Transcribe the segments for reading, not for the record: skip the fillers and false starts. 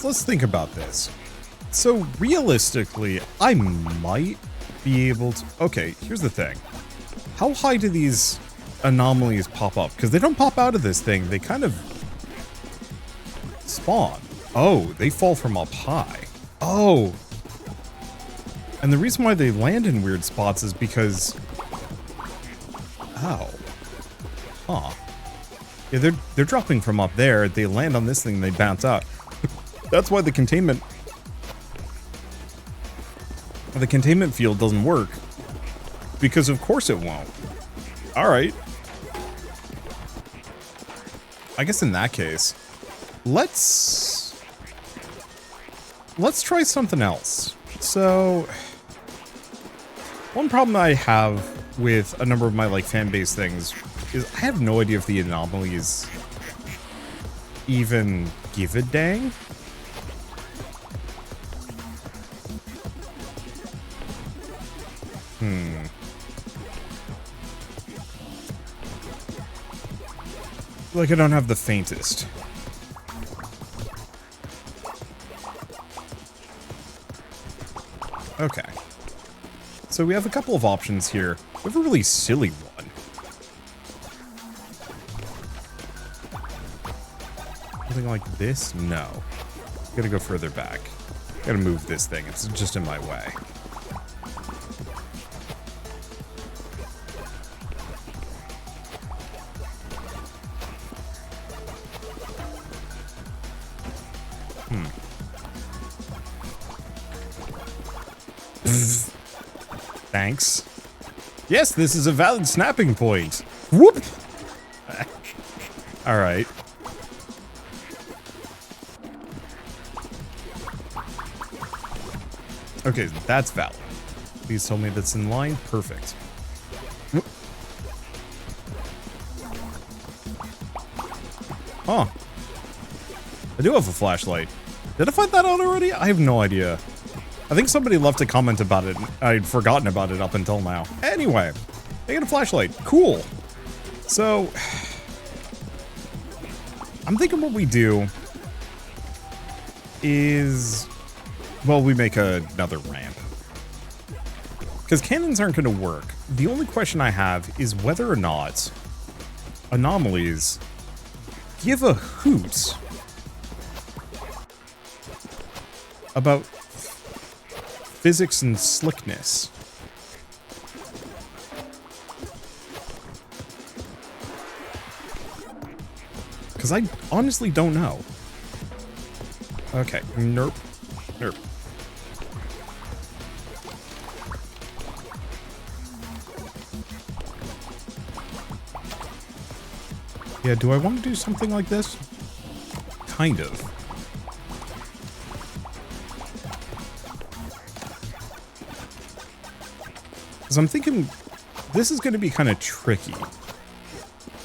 let's think about this. So realistically, I might be able to... Okay, here's the thing. How high do these anomalies pop up? Because they don't pop out of this thing. They kind of spawn. Oh, they fall from up high. Oh. And the reason why they land in weird spots is because... Oh. Huh. Yeah, they're dropping from up there. They land on this thing, they bounce out. That's why the containment field doesn't work. Because of course it won't. Alright. I guess in that case, let's try something else. So, one problem I have with a number of my like fan-based things is I have no idea if the anomalies even give a dang. Like I don't have the faintest. Okay. So we have a couple of options here. We have a really silly one. Something like this? No. Gotta go further back. Gotta move this thing. It's just in my way. Thanks. Yes, this is a valid snapping point. Whoop! Alright. Okay, that's valid. Please tell me that's in line. Perfect. Whoop. Huh. I do have a flashlight. Did I find that out already? I have no idea. I think somebody left a comment about it. I'd forgotten about it up until now. Anyway, I got a flashlight. Cool. So, I'm thinking what we do is, well, we make another ramp. Because cannons aren't going to work. The only question I have is whether or not anomalies give a hoot about physics and slickness. Because I honestly don't know. Okay, nerp. Nerp. Yeah, do I want to do something like this? Kind of. Because I'm thinking this is going to be kind of tricky.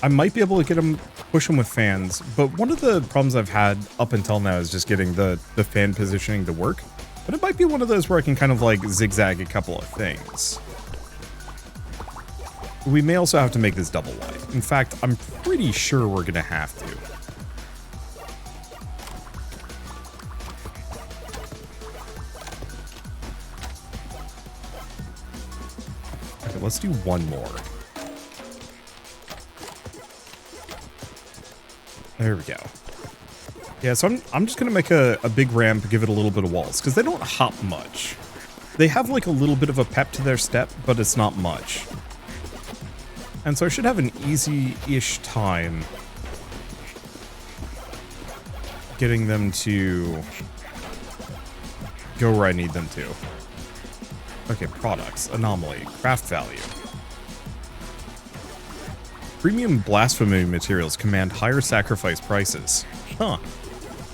I might be able to get him, push him with fans, but one of the problems I've had up until now is just getting the fan positioning to work. But it might be one of those where I can kind of like zigzag a couple of things. We may also have to make this double wide. In fact, I'm pretty sure we're going to have to. Let's do one more. There we go. Yeah, so I'm just gonna make a big ramp, give it a little bit of walls, because they don't hop much. They have like a little bit of a pep to their step, but it's not much. And so I should have an easy-ish time getting them to go where I need them to. Okay, products, anomaly, craft value. Premium blasphemy materials command higher sacrifice prices. Huh.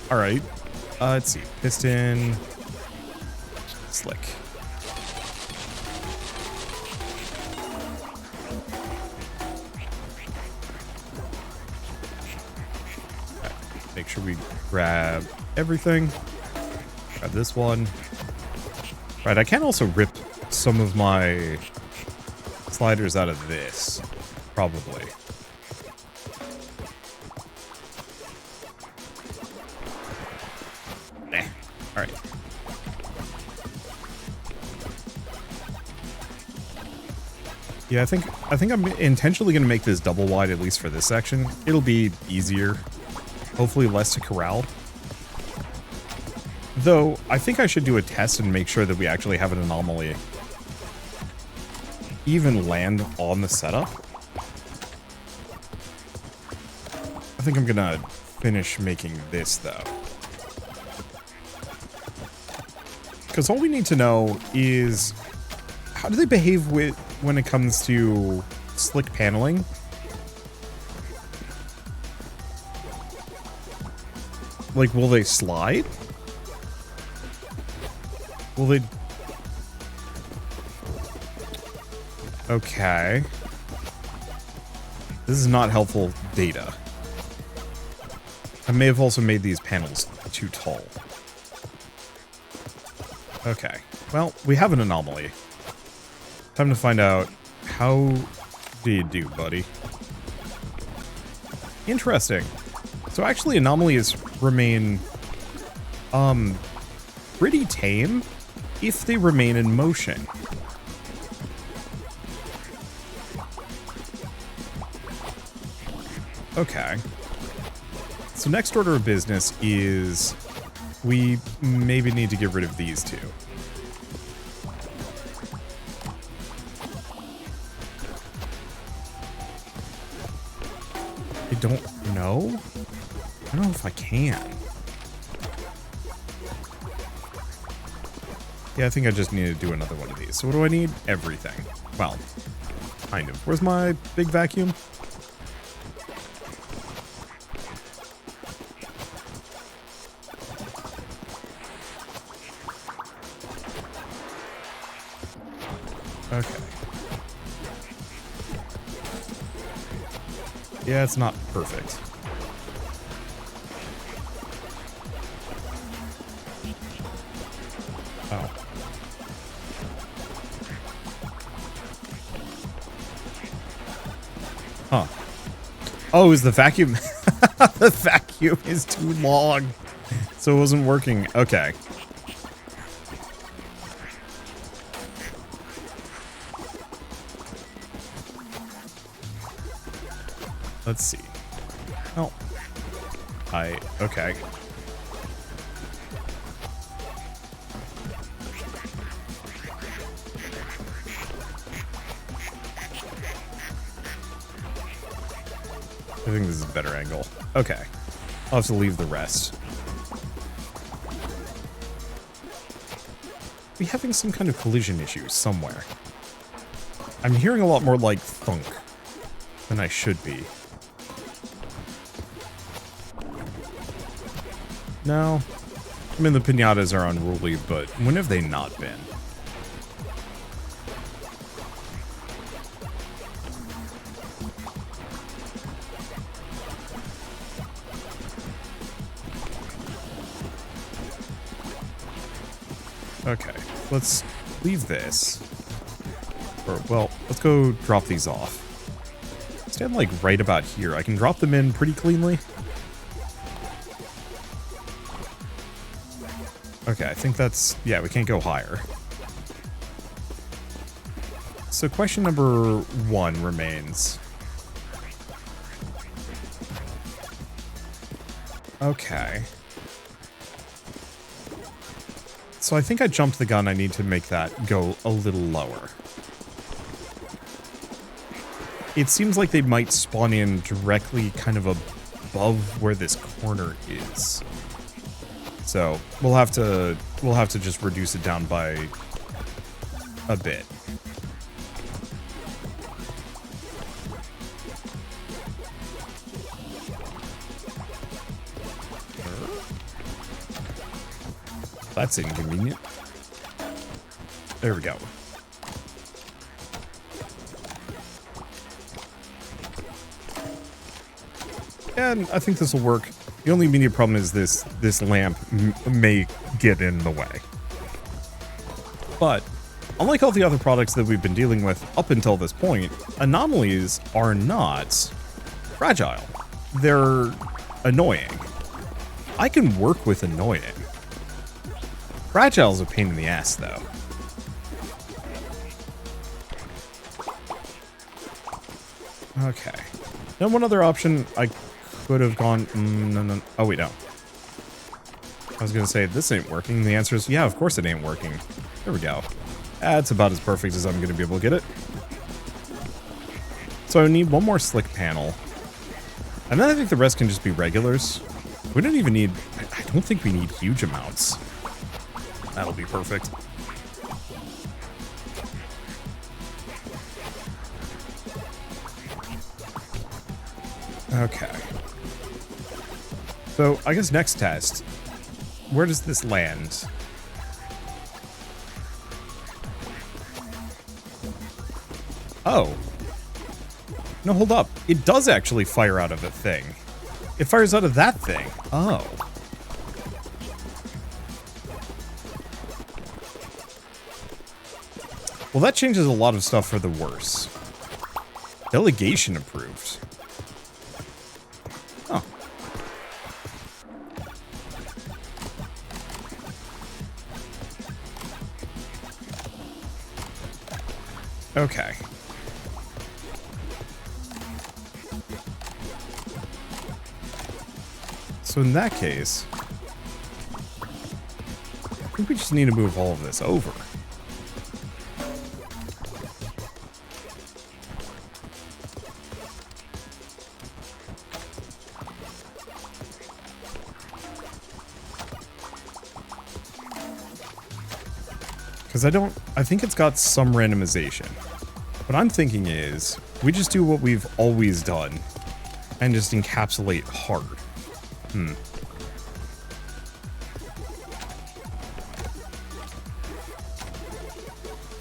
Alright. Let's see. Piston. Slick. Okay. Make sure we grab everything. Grab this one. Right, I can also rip some of my sliders out of this, probably. All right. Yeah, I think I'm intentionally going to make this double wide, at least for this section. It'll be easier. Hopefully less to corral. Though, I think I should do a test and make sure that we actually have an anomaly even land on the setup. I think I'm going to finish making this, though. Because all we need to know is, how do they behave when it comes to slick paneling? Like, will they slide? Will they... Okay. This is not helpful data. I may have also made these panels too tall. Okay. Well, we have an anomaly. Time to find out, how do you do, buddy? Interesting. So actually anomalies remain pretty tame if they remain in motion. Okay. So next order of business is we maybe need to get rid of these two. I don't know. I don't know if I can. Yeah, I think I just need to do another one of these. So what do I need? Everything. Well, kind of. Where's my big vacuum? Okay. Yeah, it's not perfect. Oh. Huh. Oh, is the vacuum... the vacuum is too long. So it wasn't working. Okay. Let's see. Oh. Okay. I think this is a better angle. Okay. I'll have to leave the rest. We're having some kind of collision issue somewhere. I'm hearing a lot more like thunk than I should be. No. I mean, the pinatas are unruly, but when have they not been? Okay, let's leave this. Or, well, let's go drop these off. Stand, like, right about here. I can drop them in pretty cleanly. Okay, I think that's... yeah, we can't go higher. So question number 1 remains. Okay. So I think I jumped the gun. I need to make that go a little lower. It seems like they might spawn in directly kind of above where this corner is. So we'll have to just reduce it down by a bit. That's inconvenient. There we go. And I think this will work. The only immediate problem is this lamp may get in the way. But unlike all the other products that we've been dealing with up until this point, anomalies are not fragile. They're annoying. I can work with annoying. Fragile is a pain in the ass, though. Okay. Now, one other option I could have gone... no. Oh, wait, no. I was going to say, this ain't working. The answer is, yeah, of course it ain't working. There we go. That's about as perfect as I'm going to be able to get it. So I need one more slick panel. And then I think the rest can just be regulars. We don't even need... I don't think we need huge amounts. That'll be perfect. Okay. So, I guess next test. Where does this land? Oh. No, hold up. It does actually fire out of a thing. It fires out of that thing. Oh. Well, that changes a lot of stuff for the worse. Delegation approved. Oh. Okay. So in that case, I think we just need to move all of this over. Because I think it's got some randomization. What I'm thinking is, we just do what we've always done, and just encapsulate hard.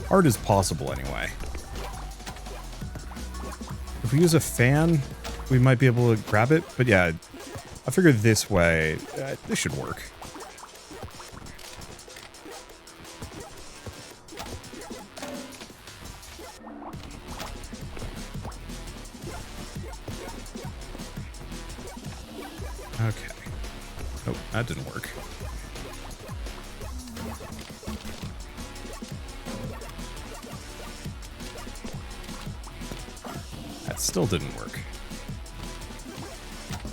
Hard as possible, anyway. If we use a fan, we might be able to grab it, but yeah, I figured this way, this should work. Okay. Oh, that didn't work. That still didn't work.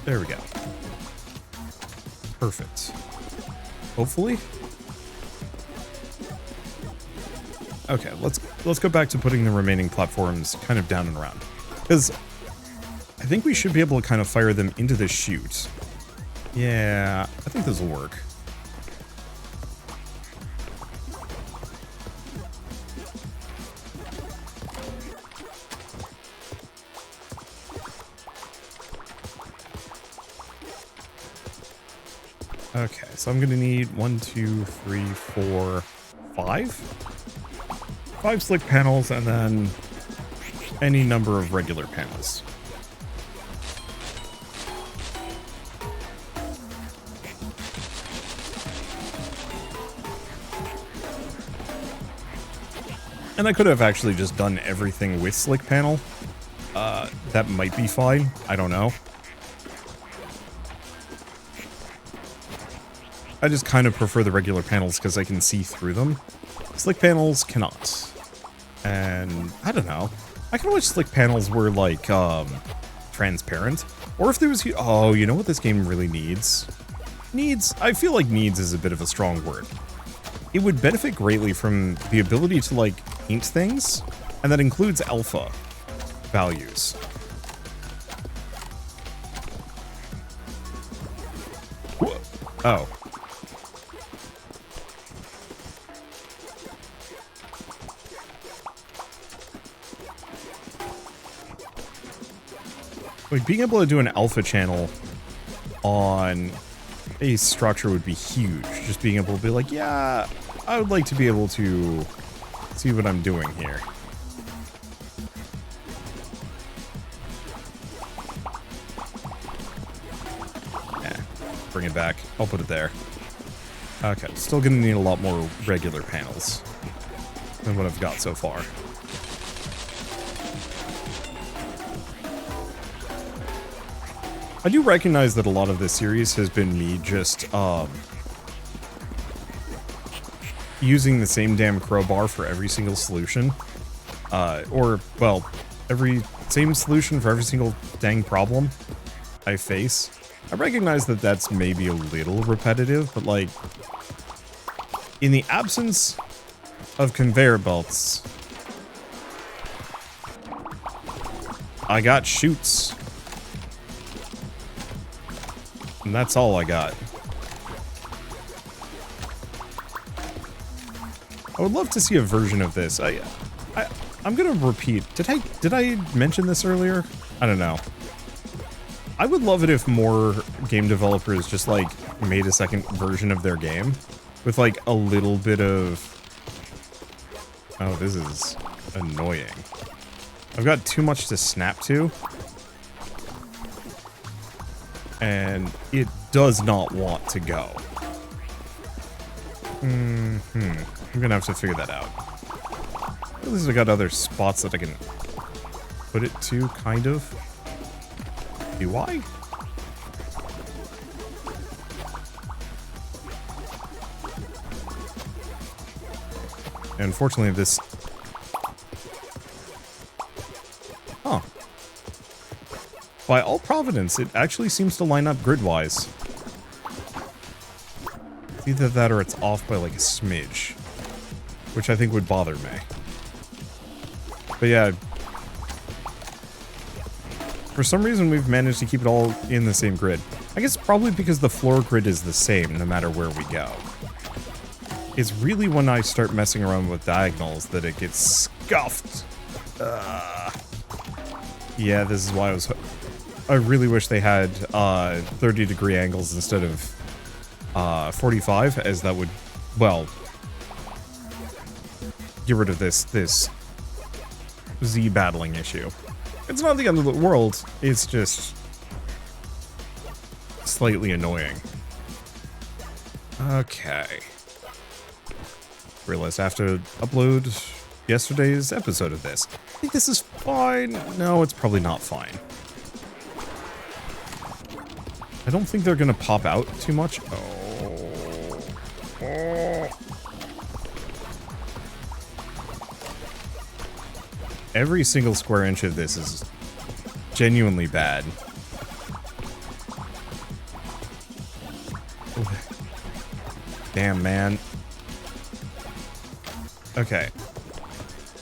There we go. Perfect. Hopefully. Okay, let's go back to putting the remaining platforms kind of down and around. Because I think we should be able to kind of fire them into the chute. Yeah, I think this will work. Okay, so I'm gonna need 1, 2, 3, 4, 5? 5 slick panels and then any number of regular panels. And I could have actually just done everything with slick panel. That might be fine. I don't know. I just kind of prefer the regular panels because I can see through them. Slick panels cannot. And I don't know. I kind of wish slick panels were like transparent. Or if there was... Oh, you know what this game really needs? I feel like needs is a bit of a strong word. It would benefit greatly from the ability to, like, paint things, and that includes alpha values. Oh. Like, being able to do an alpha channel on a structure would be huge. Just being able to be like, yeah, I would like to be able to see what I'm doing here. Yeah, bring it back. I'll put it there. Okay, still gonna need a lot more regular panels than what I've got so far. I do recognize that a lot of this series has been me just, using the same damn crowbar for every single solution. Or, well, same solution for every single dang problem I face. I recognize that that's maybe a little repetitive, but like, in the absence of conveyor belts, I got chutes. And that's all I got. I would love to see a version of this. I'm gonna repeat. Did I mention this earlier? I don't know. I would love it if more game developers just like made a second version of their game with like a little bit of... Oh, this is annoying. I've got too much to snap to. And it does not want to go. I'm gonna have to figure that out. At least I got other spots that I can put it to, kind of. Do I? And unfortunately, this... Huh. By all providence, it actually seems to line up grid-wise. It's either that or it's off by like a smidge, which I think would bother me. But yeah, for some reason we've managed to keep it all in the same grid. I guess probably because the floor grid is the same no matter where we go. It's really when I start messing around with diagonals that it gets scuffed. Yeah, this is why I really wish they had 30-degree angles instead of 45, as that would, well, get rid of this Z battling issue. It's not the end of the world, it's just slightly annoying. Okay. Realized I have to upload yesterday's episode of this. I think this is fine. No, it's probably not fine. I don't think they're gonna pop out too much. Oh. Every single square inch of this is genuinely bad. Damn, man. Okay.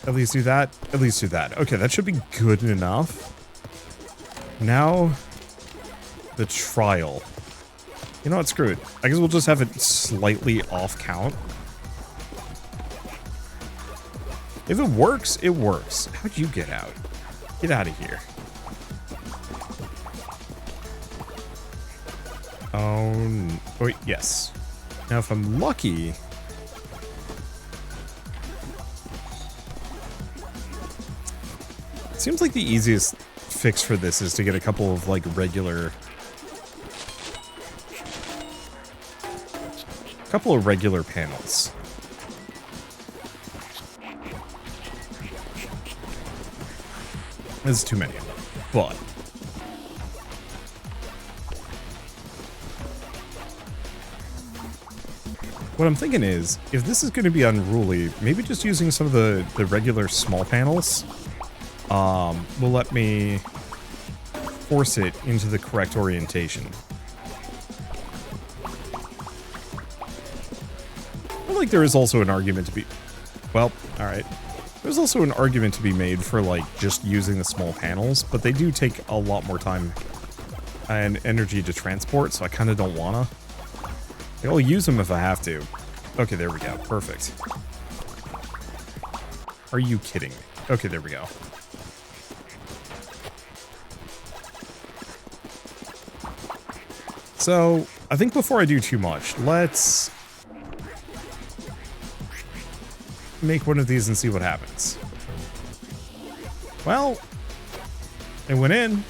At least do that. At least do that. Okay, that should be good enough. Now, the trial. You know what? Screw it. I guess we'll just have it slightly off count. If it works, it works. How'd you get out? Get out of here. Oh, wait, yes. Now, if I'm lucky... It seems like the easiest fix for this is to get a couple of, like, regular... panels. There's too many of them, but... What I'm thinking is, if this is going to be unruly, maybe just using some of the regular small panels will let me force it into the correct orientation. I feel like there is also an argument to be... Well, alright. There's also an argument to be made for, like, just using the small panels, but they do take a lot more time and energy to transport, so I kind of don't wanna. I'll use them if I have to. Okay, there we go. Perfect. Are you kidding me? Okay, there we go. So, I think before I do too much, let's make one of these and see what happens. Well, it went in.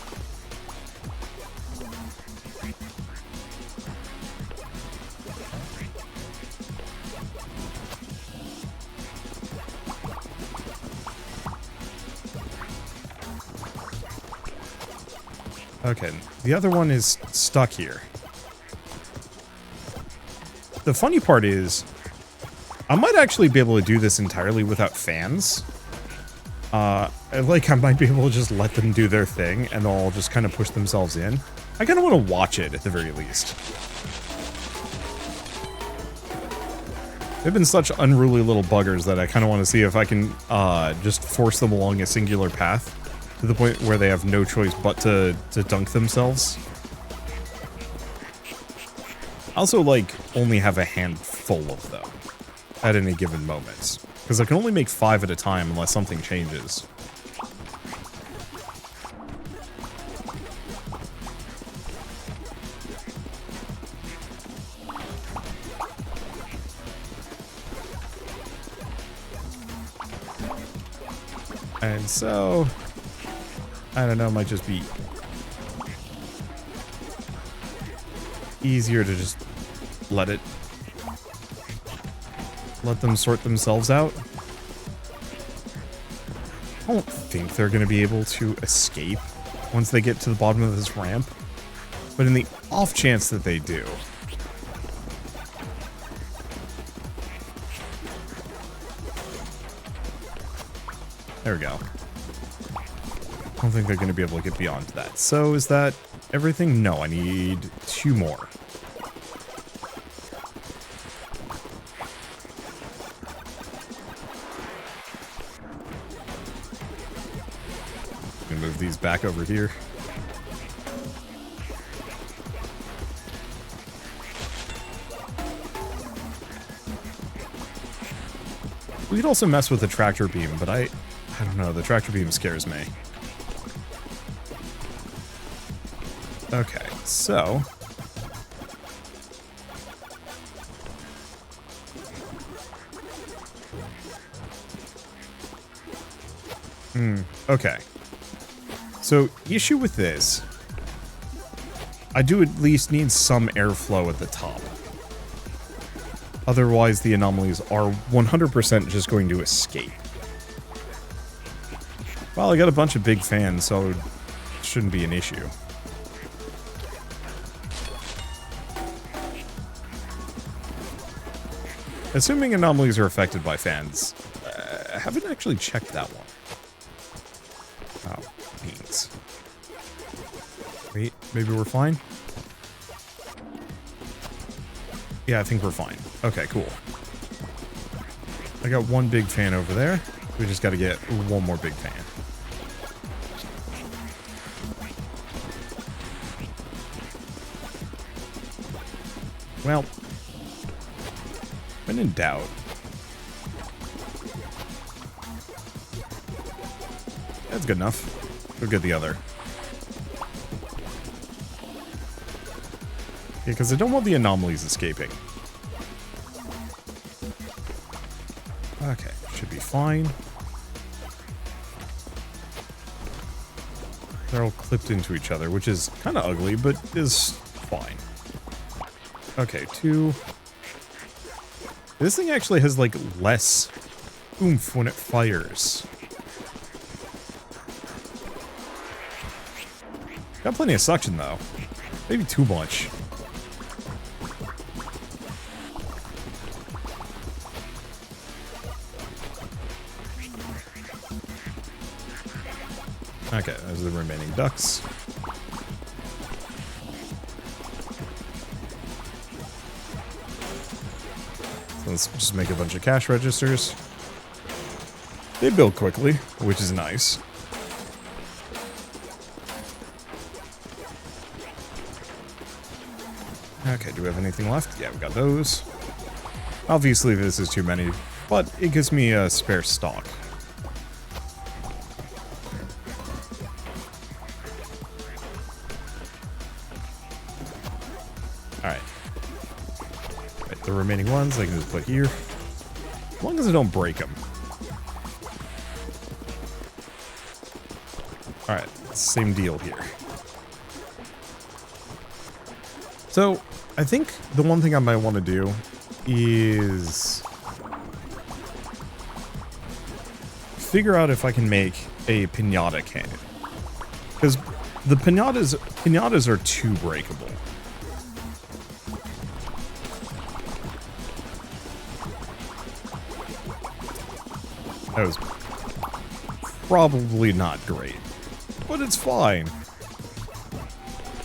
Okay, the other one is stuck here. The funny part is, I might actually be able to do this entirely without fans. Like, I might be able to just let them do their thing, and they'll all just kind of push themselves in. I kind of want to watch it, at the very least. They've been such unruly little buggers that I kind of want to see if I can just force them along a singular path to the point where they have no choice but to dunk themselves. I also, like, only have a handful of them at any given moment, because I can only make 5 at a time unless something changes. And so, I don't know, it might just be easier to just let them sort themselves out. I don't think they're going to be able to escape once they get to the bottom of this ramp, but in the off chance that they do, there we go. I don't think they're going to be able to get beyond that. So is that everything? No, I need 2 more. I'm going to move these back over here. We could also mess with the tractor beam, but I don't know, the tractor beam scares me. Okay, so... okay. So, issue with this, I do at least need some airflow at the top. Otherwise, the anomalies are 100% just going to escape. Well, I got a bunch of big fans, so it shouldn't be an issue. Assuming anomalies are affected by fans, I haven't actually checked that one. Oh, beans. Wait, maybe we're fine? Yeah, I think we're fine. Okay, cool. I got 1 big fan over there. We just got to get 1 more big fan. Well, when in doubt. That's good enough. Go get the other. Yeah, because I don't want the anomalies escaping. Okay, should be fine. They're all clipped into each other, which is kind of ugly, but is fine. Okay, 2. This thing actually has, like, less oomph when it fires. Got plenty of suction, though. Maybe too much. Okay, those are the remaining ducks. So let's just make a bunch of cash registers. They build quickly, which is nice. Okay, do we have anything left? Yeah, we got those. Obviously, this is too many, but it gives me a spare stock. Alright. Right, the remaining ones I can just put here. As long as I don't break them. Alright, same deal here. So, I think the one thing I might want to do is figure out if I can make a pinata cannon. Because the pinatas are too breakable. That was probably not great, but it's fine.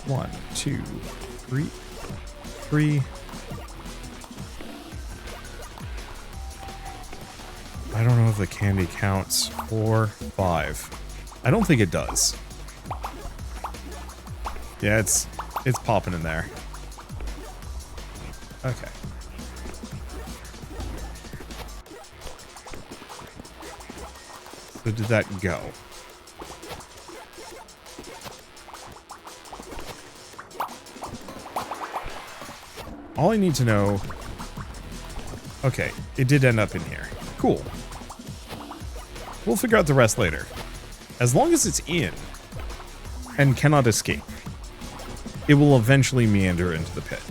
1, 2, 3, 3. I don't know if the candy counts. 4, 5. I don't think it does. Yeah, it's popping in there. Okay. So did that go? All I need to know... Okay, it did end up in here. Cool. We'll figure out the rest later. As long as it's in and cannot escape, it will eventually meander into the pit.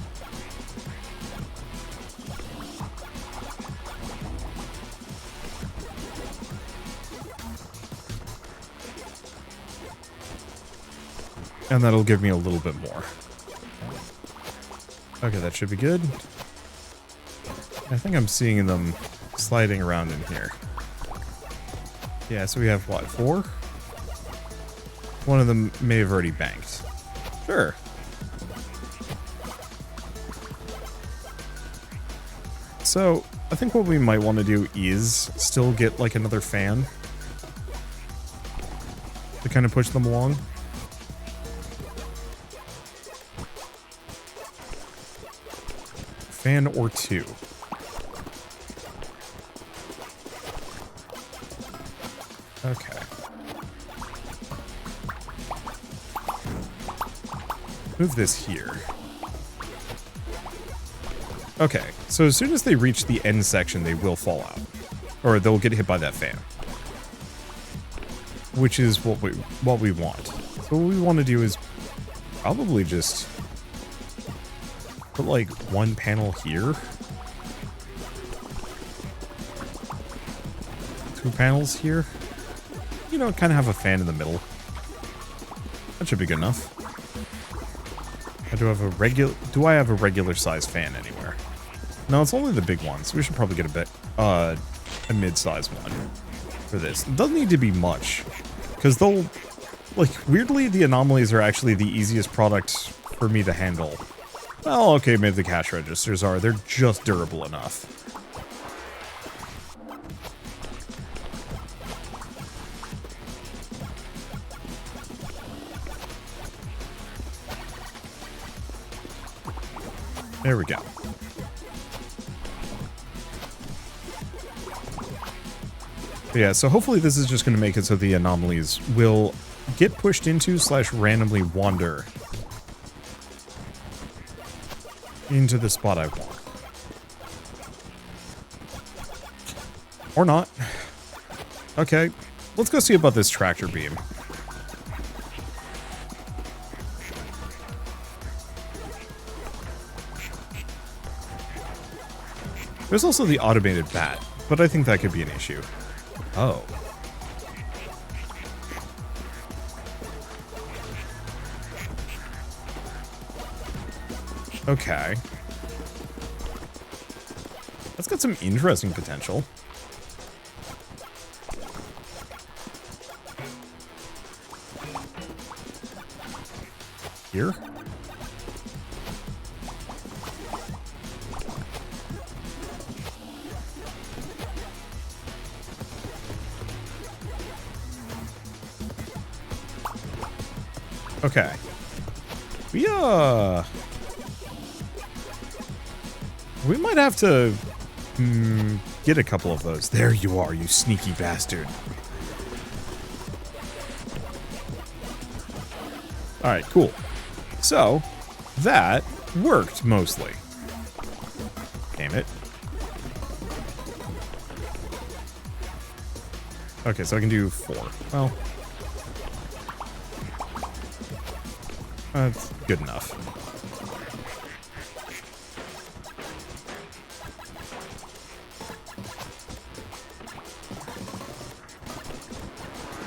And that'll give me a little bit more. Okay, that should be good. I think I'm seeing them sliding around in here. Yeah, so we have, what, 4? One of them may have already banked. Sure. So, I think what we might want to do is still get, like, another fan to kind of push them along. Fan or 2. Okay. Move this here. Okay, so as soon as they reach the end section, they will fall out. Or they'll get hit by that fan. Which is what we want. So what we want to do is probably just put like one panel here. 2 panels here. You know, kind of have a fan in the middle. That should be good enough. Do I have a regular size fan anywhere? No, it's only the big ones. We should probably get a mid-size one for this. It doesn't need to be much, because they'll, like, weirdly, the anomalies are actually the easiest product for me to handle. Well, okay, maybe the cash registers are. They're just durable enough. There we go. Yeah, so hopefully this is just going to make it so the anomalies will get pushed into / randomly wander into the spot I want. Or not. Okay, let's go see about this tractor beam. There's also the automated bat, but I think that could be an issue. Oh. Okay. That's got some interesting potential. Here? Okay. We might have to get a couple of those. There you are, you sneaky bastard. Alright, cool. So, that worked mostly. Damn it. Okay, so I can do 4. Well, that's good enough.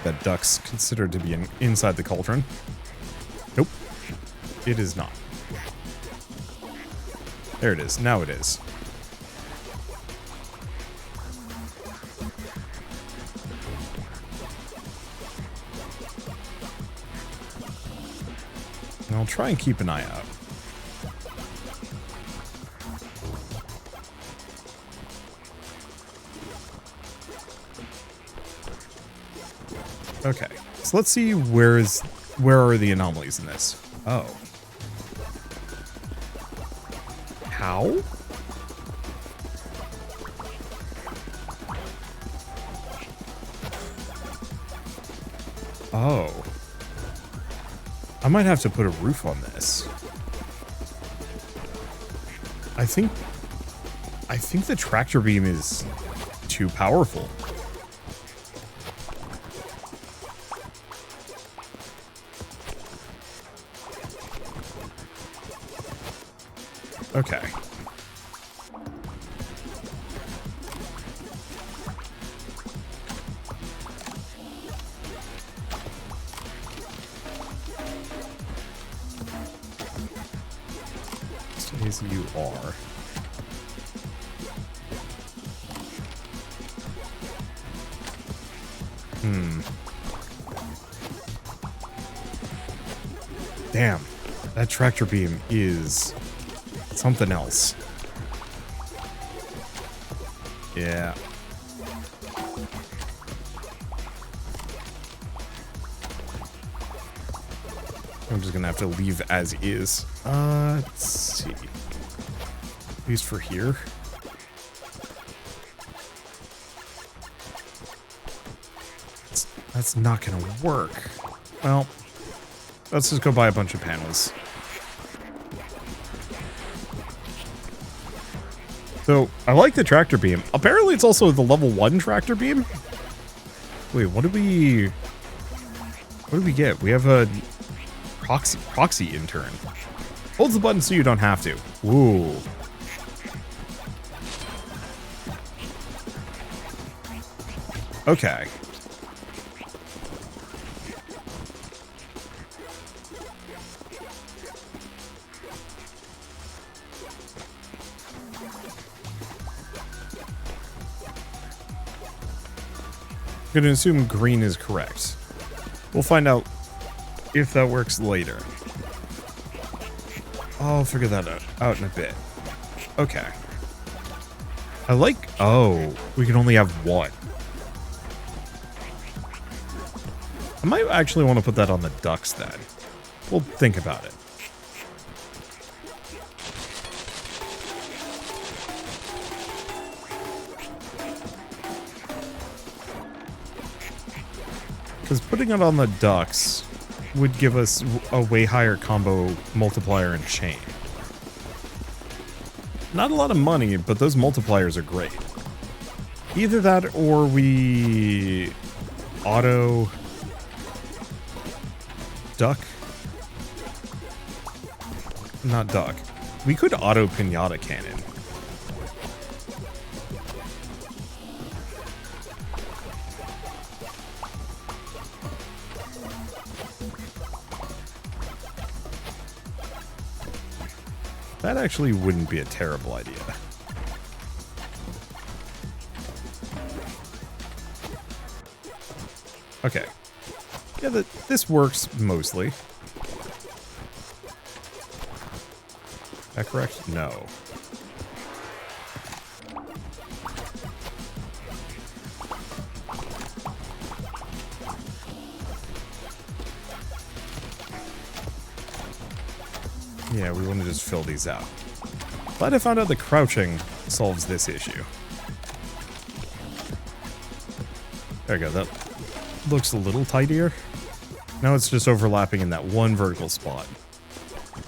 That duck's considered to be inside the cauldron. Nope. It is not. There it is. Now it is. And I'll try and keep an eye out. Okay, so let's see where are the anomalies in this? Oh. How? Oh. I might have to put a roof on this. I think the tractor beam is too powerful. Okay. Stay as you are. Damn, that tractor beam is something else. Yeah. I'm just gonna have to leave as is. Let's see. At least for here. That's not gonna work. Well, let's just go buy a bunch of panels. So, I like the tractor beam. Apparently it's also the level 1 tractor beam. Wait, what did we get? We have a proxy intern. Hold the button so you don't have to. Ooh. Okay. I'm going to assume green is correct. We'll find out if that works later. I'll figure that out in a bit. Okay. I like... Oh, we can only have one. I might actually want to put that on the ducks then. We'll think about it. Because putting it on the ducks would give us a way higher combo multiplier and chain. Not a lot of money, but those multipliers are great. Either that or we auto duck. Not duck. We could auto pinata cannon. That actually wouldn't be a terrible idea. Okay. Yeah, this works mostly. Is that correct? No. Yeah, we want to just fill these out. Glad I found out the crouching solves this issue. There we go, that looks a little tidier. Now it's just overlapping in that one vertical spot.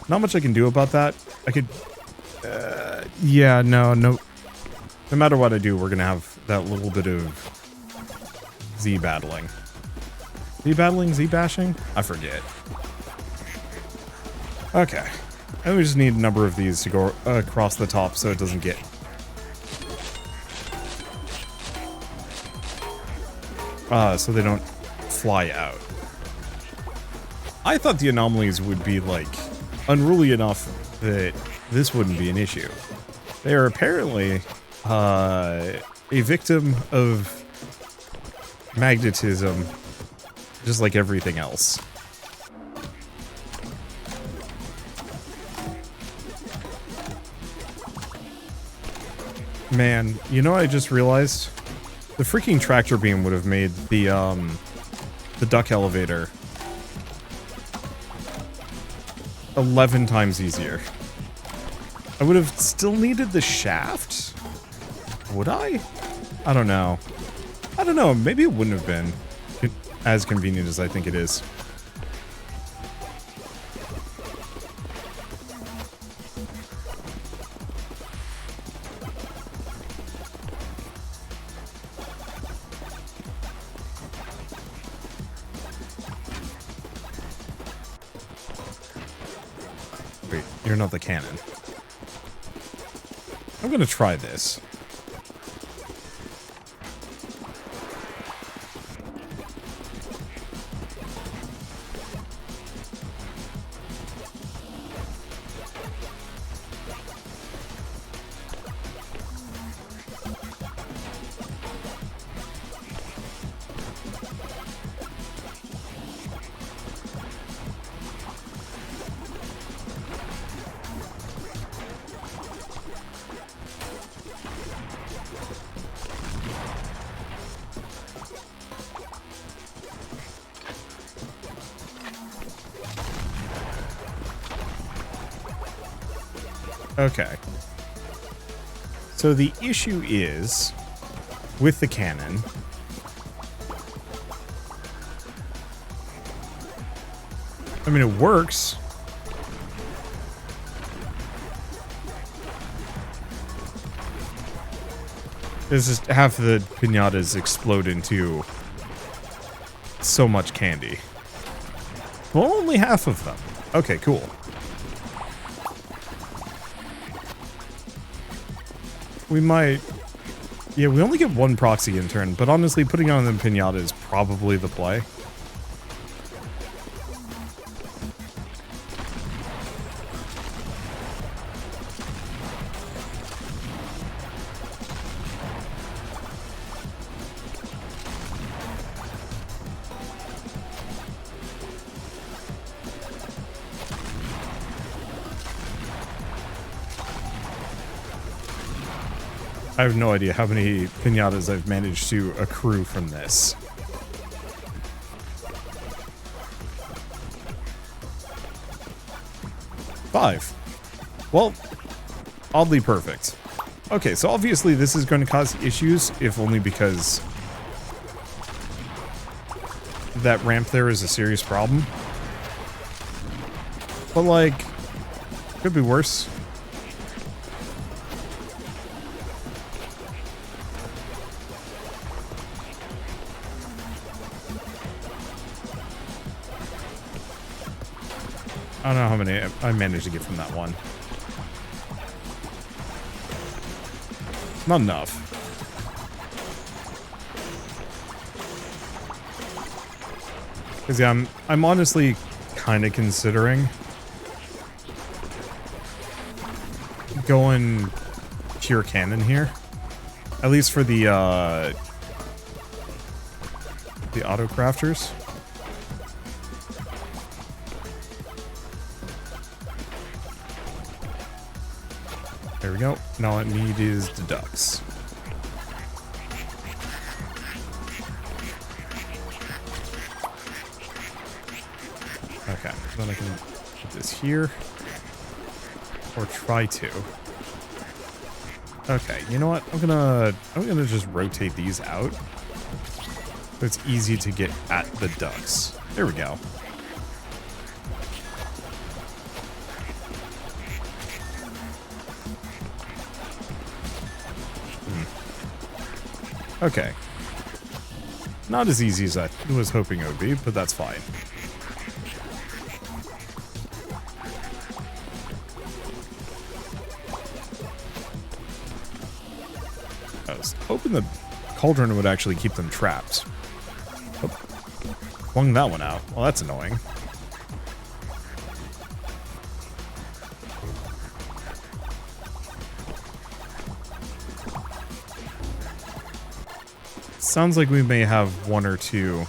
Not much I can do about that. I could... yeah, no. No matter what I do, we're gonna have that little bit of Z-battling. Z-battling? Z-bashing? I forget. Okay. And we just need a number of these to go across the top so it doesn't get... so they don't fly out. I thought the anomalies would be, like, unruly enough that this wouldn't be an issue. They are apparently a victim of magnetism, just like everything else. Man, you know what I just realized? The freaking tractor beam would have made the duck elevator 11 times easier. I would have still needed the shaft? Would I? I don't know. I don't know. Maybe it wouldn't have been as convenient as I think it is. Wait, you're not the cannon. I'm gonna try this. Okay. So the issue is with the cannon. I mean, it works. It's just half of the piñatas explode into so much candy. Well, only half of them. Okay, cool. We might... Yeah, we only get one proxy in turn, but honestly, putting on the piñata is probably the play. I have no idea how many piñatas I've managed to accrue from this. Five. Well, oddly perfect. Okay, so obviously this is going to cause issues, if only because that ramp there is a serious problem. But, like, could be worse. I don't know how many I managed to get from that one. Not enough. Because yeah, I'm honestly kind of considering going pure cannon here. At least for the auto crafters. There we go. Now all I need is the ducks. Okay, then I can put this here. Or try to. Okay, you know what? I'm gonna just rotate these out. So it's easy to get at the ducks. There we go. Okay. Not as easy as I was hoping it would be, but that's fine. I was hoping the cauldron would actually keep them trapped. Oh, flung that one out. Well, that's annoying. Sounds like we may have one or two.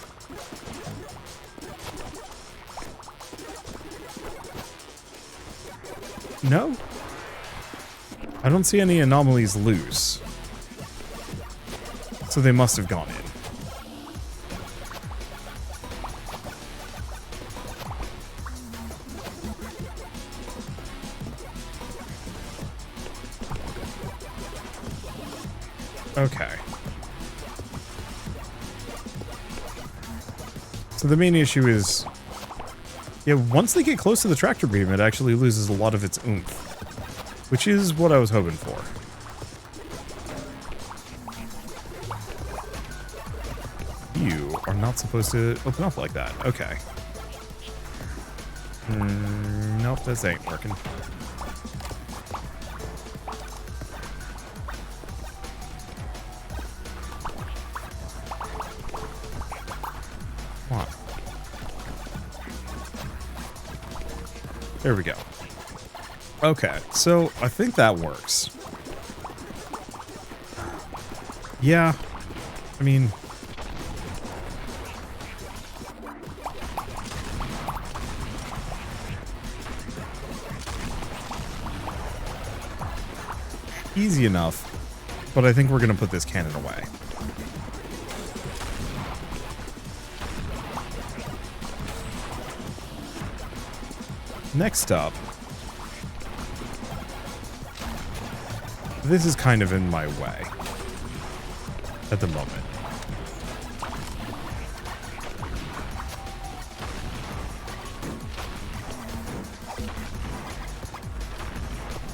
No? I don't see any anomalies loose. So they must have gone in. Okay. So the main issue is, yeah, once they get close to the tractor beam, it actually loses a lot of its oomph, which is what I was hoping for. You are not supposed to open up like that. Okay. Nope, this ain't working. Come on. There we go. Okay, so I think that works. Yeah, I mean... easy enough, but I think we're gonna put this cannon away. Next up, this is kind of in my way at the moment.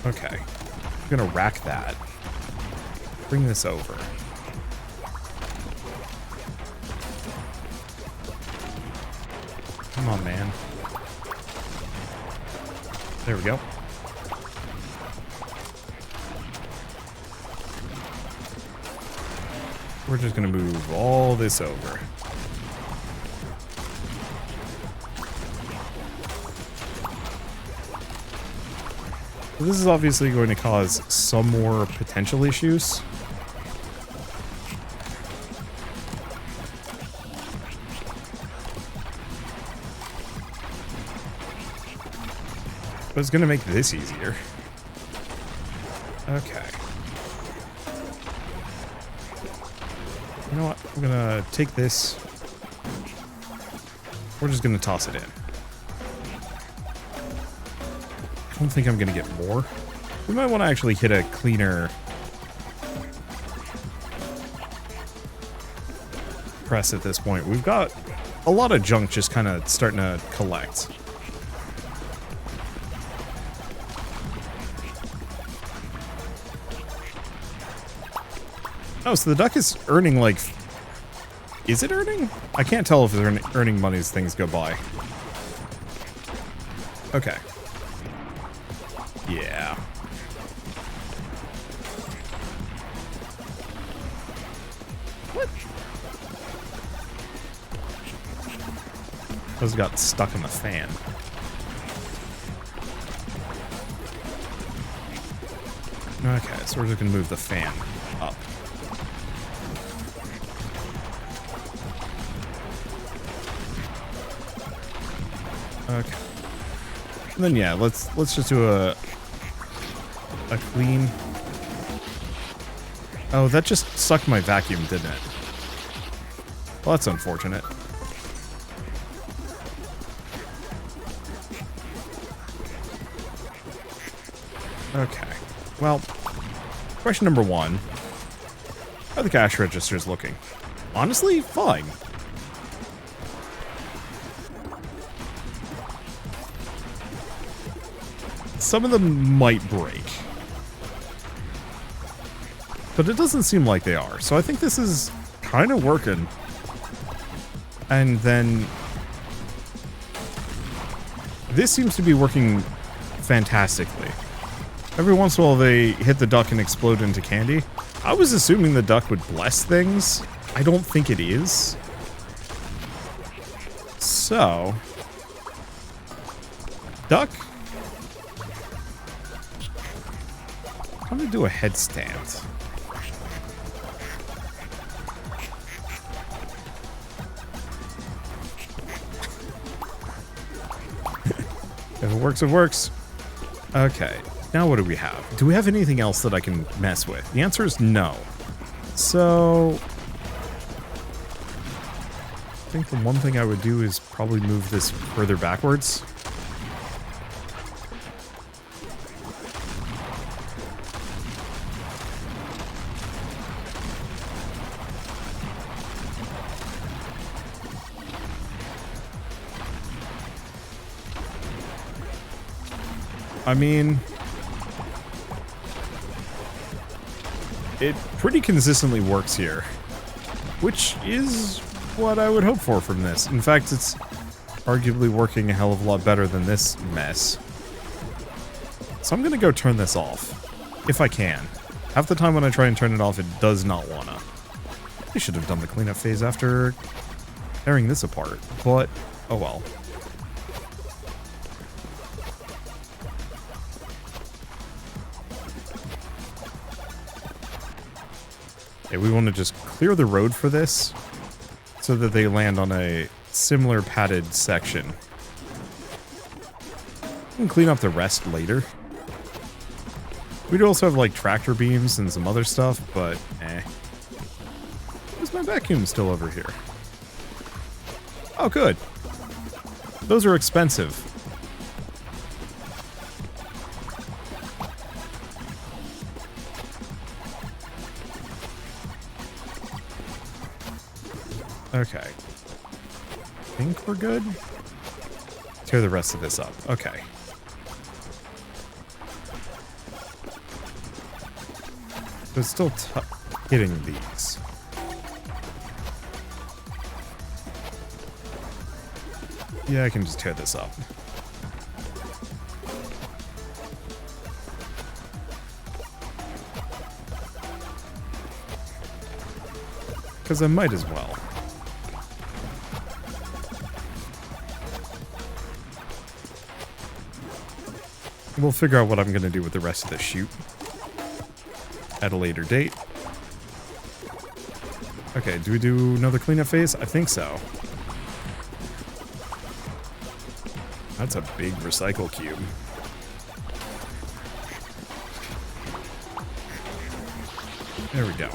Okay. I'm gonna rack that. Bring this over. Come on, man. There we go. We're just gonna move all this over. So this is obviously going to cause some more potential issues. But it's going to make this easier. Okay. You know what? I'm going to take this. We're just going to toss it in. I don't think I'm going to get more. We might want to actually hit a cleaner press at this point. We've got a lot of junk just kind of starting to collect. Oh, so the duck is earning, like... Is it earning? I can't tell if they're earning money as things go by. Okay. Yeah. What? Those got stuck in the fan. Okay, so we're just gonna move the fan up. Okay. And then yeah, let's just do a clean. Oh, that just sucked my vacuum, didn't it? Well, that's unfortunate. Okay. Well, question number one. How are the cash registers looking? Honestly, fine. Some of them might break. But it doesn't seem like they are. So I think this is kind of working. And then this seems to be working fantastically. Every once in a while they hit the duck and explode into candy. I was assuming the duck would bless things. I don't think it is. So, duck. I'm gonna do a headstand. If it works, it works. Okay, now what do we have? Do we have anything else that I can mess with? The answer is no. So, think the one thing I would do is probably move this further backwards. I mean, it pretty consistently works here, which is what I would hope for from this. In fact, it's arguably working a hell of a lot better than this mess. So I'm gonna go turn this off, if I can. Half the time when I try and turn it off, it does not wanna. I should have done the cleanup phase after tearing this apart, but oh well. Okay, we want to just clear the road for this so that they land on a similar padded section. We can clean up the rest later. We do also have like tractor beams and some other stuff, but eh. Where's my vacuum still over here? Oh, good. Those are expensive. Okay. I think we're good. Tear the rest of this up. Okay. So it's still hitting these. Yeah, I can just tear this up. Because I might as well. We'll figure out what I'm going to do with the rest of the chute at a later date. Okay, do we do another cleanup phase? I think so. That's a big recycle cube. There we go.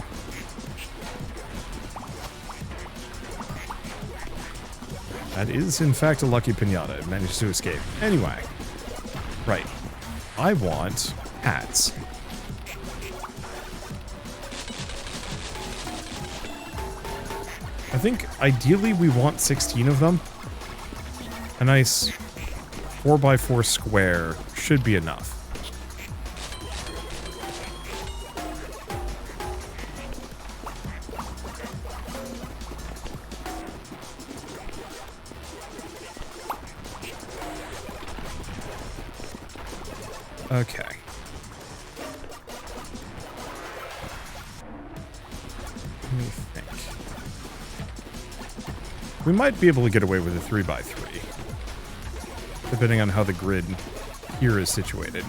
That is, in fact, a lucky pinata. It managed to escape. Anyway. Right. I want hats. I think, ideally, we want 16 of them. A nice 4x4 square should be enough. Okay. Let me think. We might be able to get away with a 3x3. Depending on how the grid here is situated.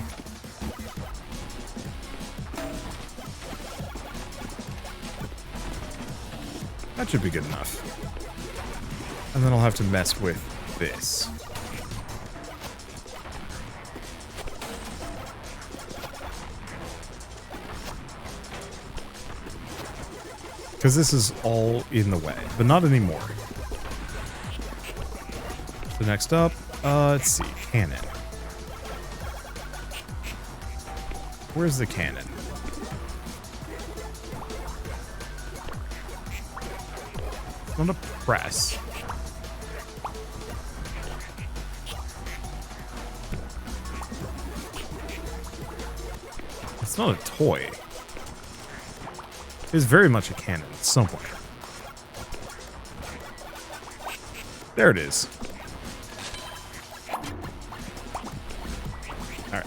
That should be good enough. And then I'll have to mess with this. Because this is all in the way, but not anymore. So next up, let's see, cannon. Where's the cannon? It's not a press. It's not a toy. It's very much a cannon somewhere. There it is. Alright.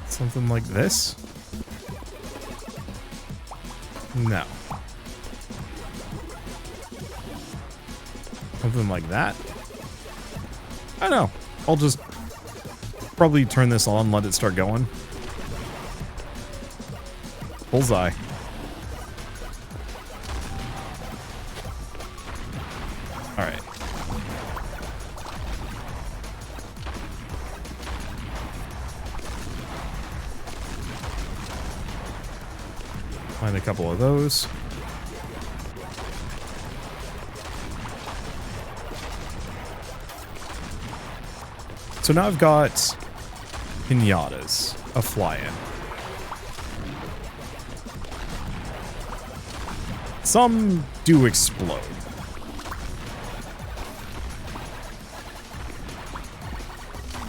Something like this? No. Something like that? I don't know. I'll just probably turn this on, let it start going. Bullseye. Alright. Find a couple of those. So now I've got pinatas a-flying. Some do explode.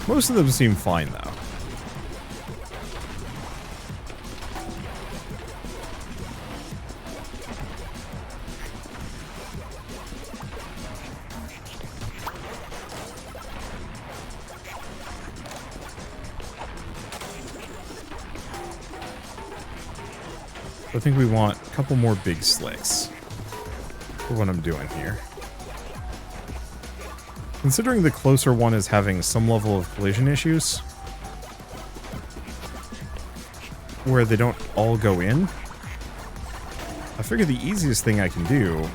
Most of them seem fine, though. I think we want a couple more big slicks for what I'm doing here. Considering the closer one is having some level of collision issues, where they don't all go in, I figure the easiest thing I can do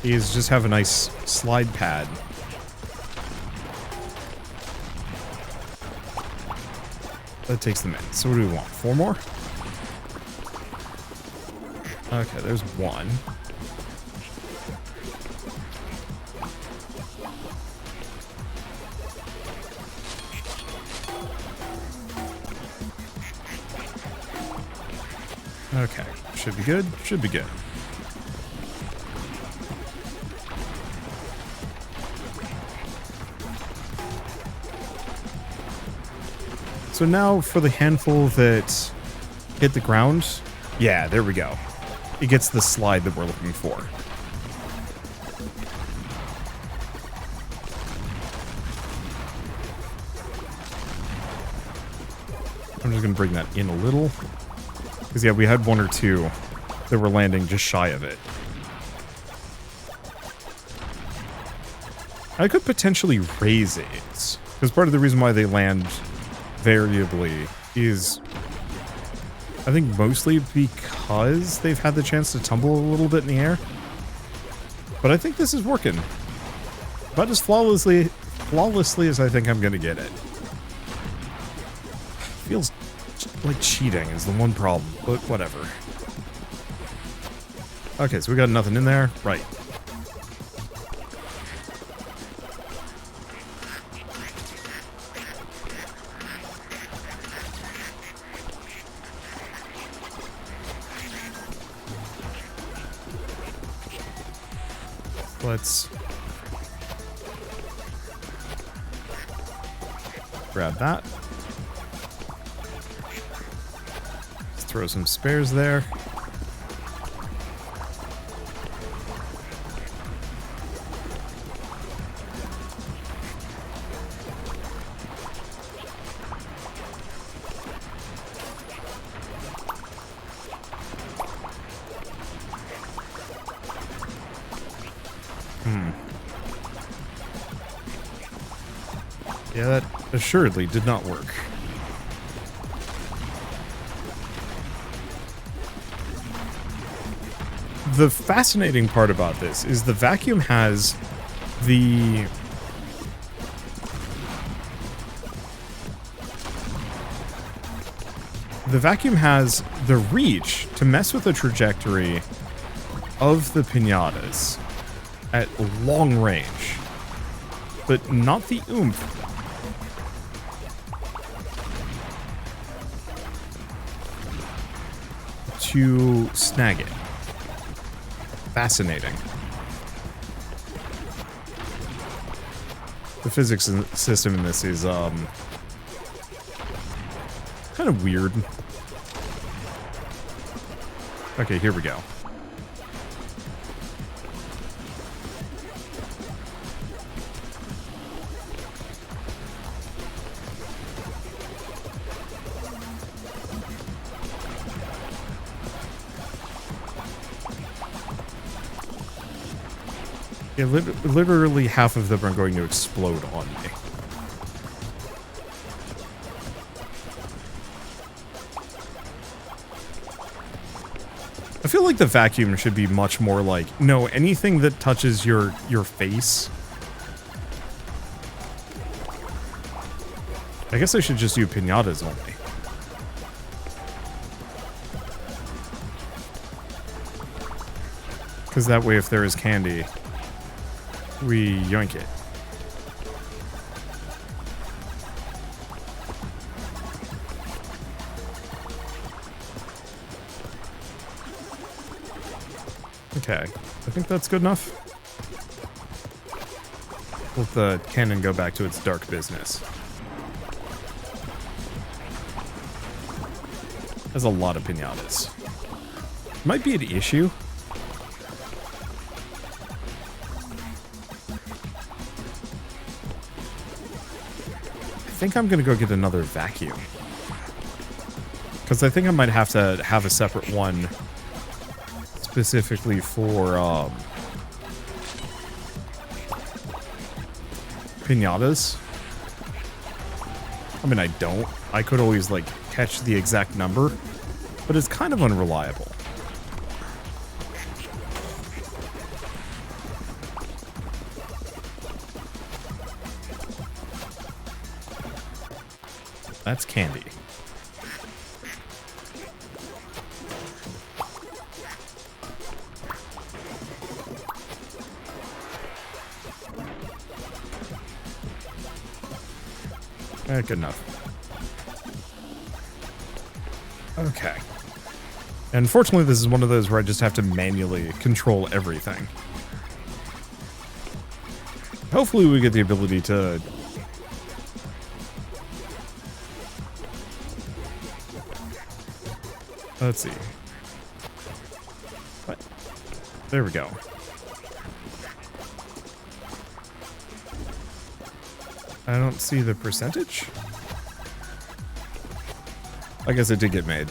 is just have a nice slide pad. That takes them in. So what do we want? 4 more? Okay, there's 1. Okay, should be good. Should be good. So now for the handful that hit the ground, yeah, there we go. It gets the slide that we're looking for. I'm just going to bring that in a little. Because, yeah, we had 1 or 2 that were landing just shy of it. I could potentially raise it. Because part of the reason why they land variably is, I think, mostly because they've had the chance to tumble a little bit in the air. But I think this is working about as flawlessly as I think I'm going to get it. Feels like cheating is the one problem, but whatever. Okay, so we got nothing in there. Right. Let's grab that. Let's throw some spares there. Yeah, that assuredly did not work. The fascinating part about this is the vacuum has the reach to mess with the trajectory of the piñatas at long range, but not the oomph to snag it. Fascinating. The physics system in this is kind of weird. Okay, here we go. Yeah, literally half of them are going to explode on me. I feel like the vacuum should be much more like, no, anything that touches your face I guess I should just do pinatas only. Because that way if there is candy, we yoink it. Okay, I think that's good enough. Let the cannon go back to its dark business. There's a lot of pinatas. Might be an issue. I think I'm gonna go get another vacuum. Because I think I might have to have a separate one specifically for pinatas. I mean, I don't. I could always, like, catch the exact number, but it's kind of unreliable. That's candy. Good enough. Okay. Unfortunately, this is one of those where I just have to manually control everything. Hopefully we get the ability to... Let's see. What? There we go. I don't see the percentage. I guess it did get made.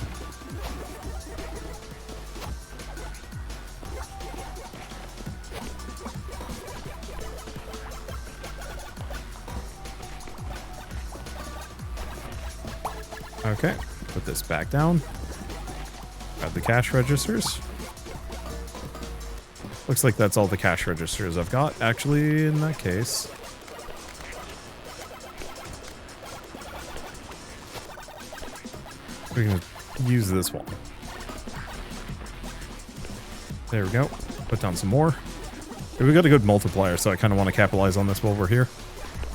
Okay, put this back down. Grab the cash registers. Looks like that's all the cash registers I've got, actually, in that case. We can use this one. There we go. Put down some more. We got a good multiplier, so I kind of want to capitalize on this while we're here.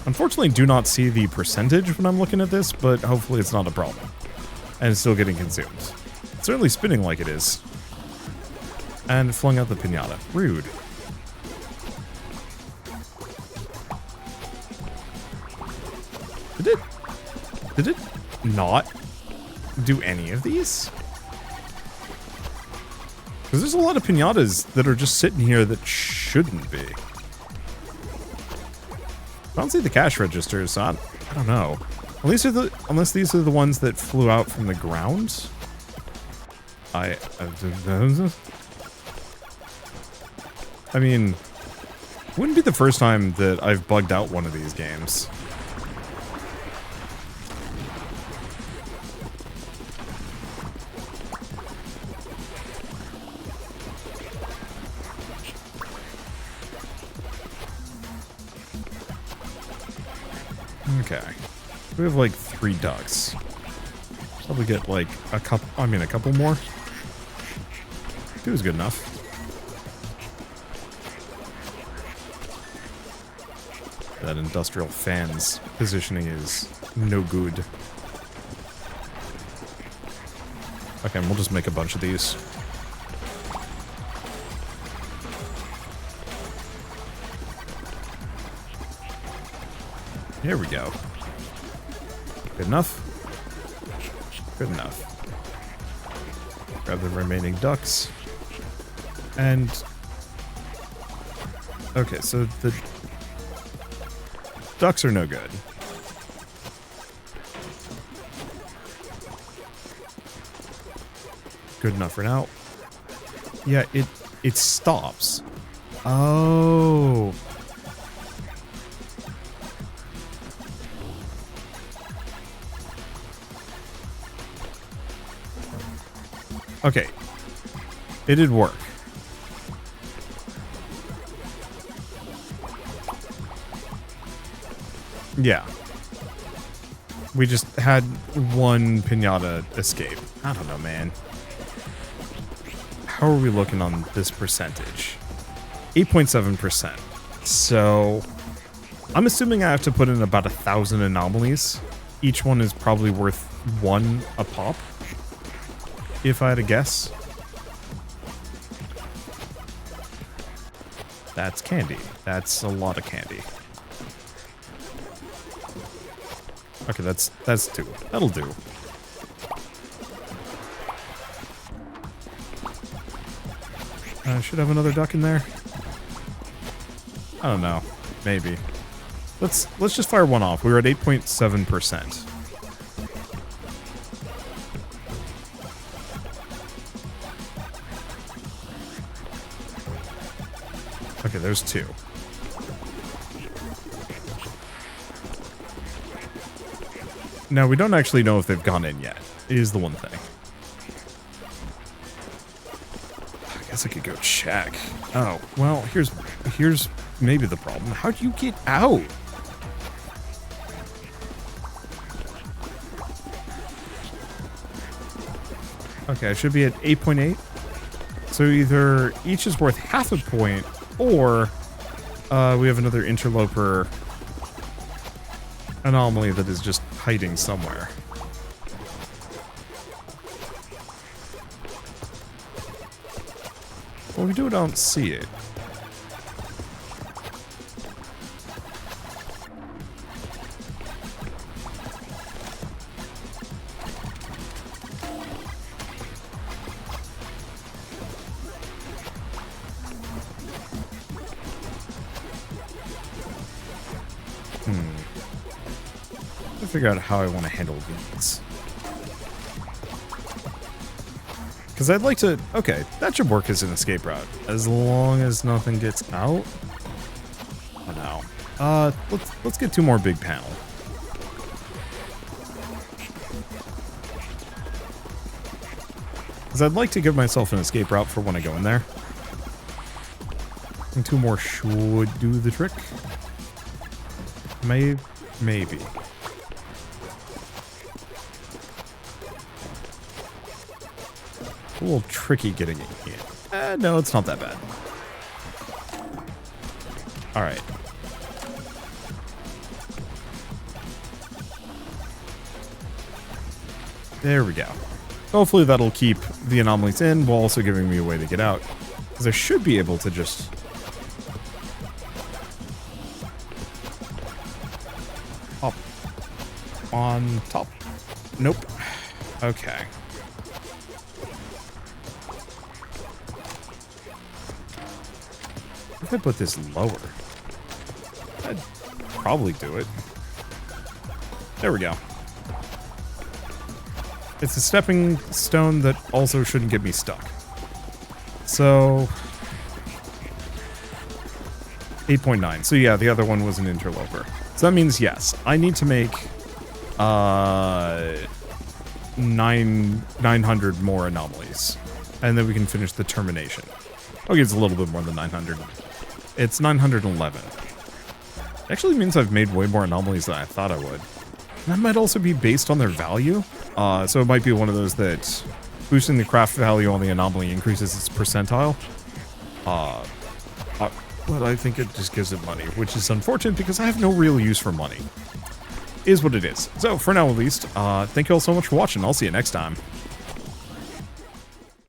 Unfortunately, do not see the percentage when I'm looking at this, but hopefully it's not a problem. And it's still getting consumed. It's certainly spinning like it is. And flung out the pinata. Rude. Did it not do any of these? Because there's a lot of pinatas that are just sitting here that shouldn't be. I don't see the cash registers, so I don't know. Unless these are the ones that flew out from the ground. I mean, wouldn't be the first time that I've bugged out one of these games. Okay. We have like 3 ducks. Probably get like a couple more. 2 is good enough. That industrial fan's positioning is no good. Okay, we'll just make a bunch of these. Here we go. Good enough? Good enough. Grab the remaining ducks. And... okay, so the ducks are no good. Good enough for now. Yeah, it stops. Oh... okay. It did work. Yeah. We just had one pinata escape. I don't know, man. How are we looking on this percentage? 8.7%. So I'm assuming I have to put in about 1,000 anomalies. Each one is probably worth 1 a pop, if I had to guess. That's candy. That's a lot of candy. Okay, that's 2. That'll do. I should have another duck in there. I don't know. Maybe. Let's just fire one off. We were at 8.7%. Okay, there's 2. Now, we don't actually know if they've gone in yet. It is the one thing. I guess I could go check. Oh, well, here's maybe the problem. How do you get out? Okay, I should be at 8.8. So either each is worth half a point, or we have another interloper anomaly that is just hiding somewhere. Well, we don't see it. Figure out how I want to handle these. Because I'd like to... Okay, that should work as an escape route. As long as nothing gets out. Oh no. Let's get 2 more big panel. Because I'd like to give myself an escape route for when I go in there. And 2 more should do the trick. Maybe. A little tricky getting it in. No, it's not that bad. Alright. There we go. Hopefully that'll keep the anomalies in while also giving me a way to get out. Because I should be able to just... hop on top. Nope. Okay. If I put this lower, I'd probably do it. There we go. It's a stepping stone that also shouldn't get me stuck. So 8.9. So yeah, the other one was an interloper. So that means yes, I need to make 900 more anomalies, and then we can finish the termination. Okay, it's a little bit more than 900. It's 911. Actually means I've made way more anomalies than I thought I would. That might also be based on their value. So it might be one of those that boosting the craft value on the anomaly increases its percentile. But I think it just gives it money, which is unfortunate because I have no real use for money. Is what it is. So for now at least, thank you all so much for watching. I'll see you next time.